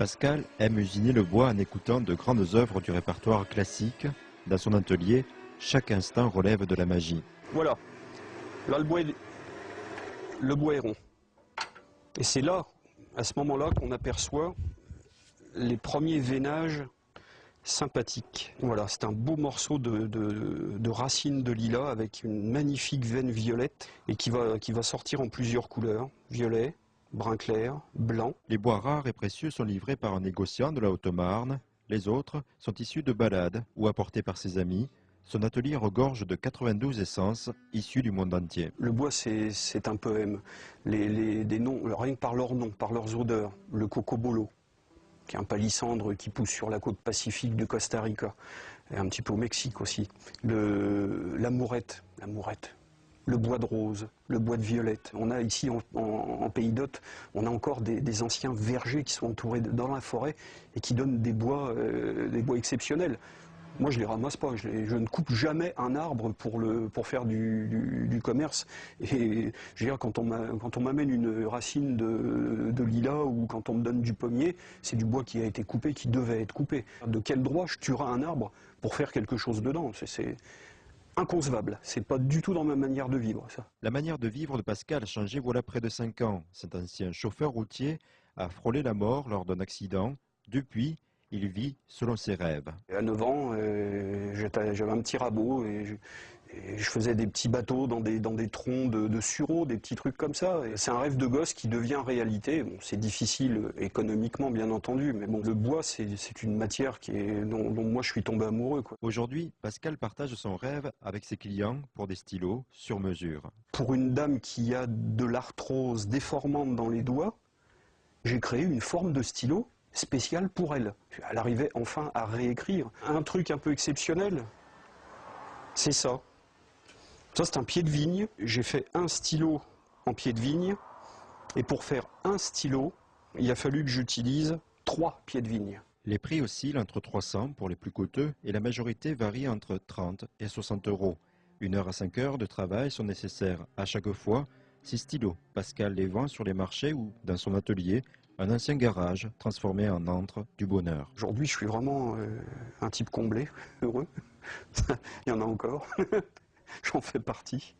Pascal aime usiner le bois en écoutant de grandes œuvres du répertoire classique. Dans son atelier, chaque instant relève de la magie. Voilà, là le bois est rond. Et c'est là, à ce moment-là, qu'on aperçoit les premiers veinages sympathiques. Voilà, c'est un beau morceau de racine de lilas avec une magnifique veine violette et qui va sortir en plusieurs couleurs, violet, brun clair, blanc. Les bois rares et précieux sont livrés par un négociant de la Haute-Marne. Les autres sont issus de balades ou apportés par ses amis. Son atelier regorge de 92 essences issues du monde entier. Le bois, c'est un poème. Des noms, rien que par leurs noms, par leurs odeurs. Le cocobolo, qui est un palissandre qui pousse sur la côte pacifique de Costa Rica, et un petit peu au Mexique aussi. La mourette. Le bois de rose, le bois de violette. On a ici, en Pays d'Hôte, on a encore des anciens vergers qui sont entourés dans la forêt et qui donnent des bois exceptionnels. Moi, je ne les ramasse pas. Je ne coupe jamais un arbre pour faire du commerce. Et je veux dire, quand on m'amène une racine de lilas ou quand on me donne du pommier, c'est du bois qui a été coupé, qui devait être coupé. De quel droit je tuerai un arbre pour faire quelque chose dedans? C'est inconcevable. C'est pas du tout dans ma manière de vivre, ça. La manière de vivre de Pascal a changé voilà près de 5 ans. Cet ancien chauffeur routier a frôlé la mort lors d'un accident. Depuis, il vit selon ses rêves. À 9 ans, j'avais un petit rabot et je faisais des petits bateaux dans des troncs de sureau, des petits trucs comme ça. C'est un rêve de gosse qui devient réalité. Bon, c'est difficile économiquement, bien entendu, mais bon, le bois, c'est une matière dont moi je suis tombé amoureux, quoi. Aujourd'hui, Pascal partage son rêve avec ses clients pour des stylos sur mesure. Pour une dame qui a de l'arthrose déformante dans les doigts, j'ai créé une forme de stylo spéciale pour elle. Elle arrivait enfin à réécrire. Un truc un peu exceptionnel, c'est ça. Ça, c'est un pied de vigne. J'ai fait un stylo en pied de vigne. Et pour faire un stylo, il a fallu que j'utilise 3 pieds de vigne. Les prix oscillent entre 300 pour les plus coûteux et la majorité varie entre 30 et 60 euros. 1 heure à 5 heures de travail sont nécessaires à chaque fois. Ces stylos, Pascal les vend sur les marchés ou dans son atelier, un ancien garage transformé en antre du bonheur. Aujourd'hui, je suis vraiment un type comblé, heureux. Il y en a encore. J'en fais partie.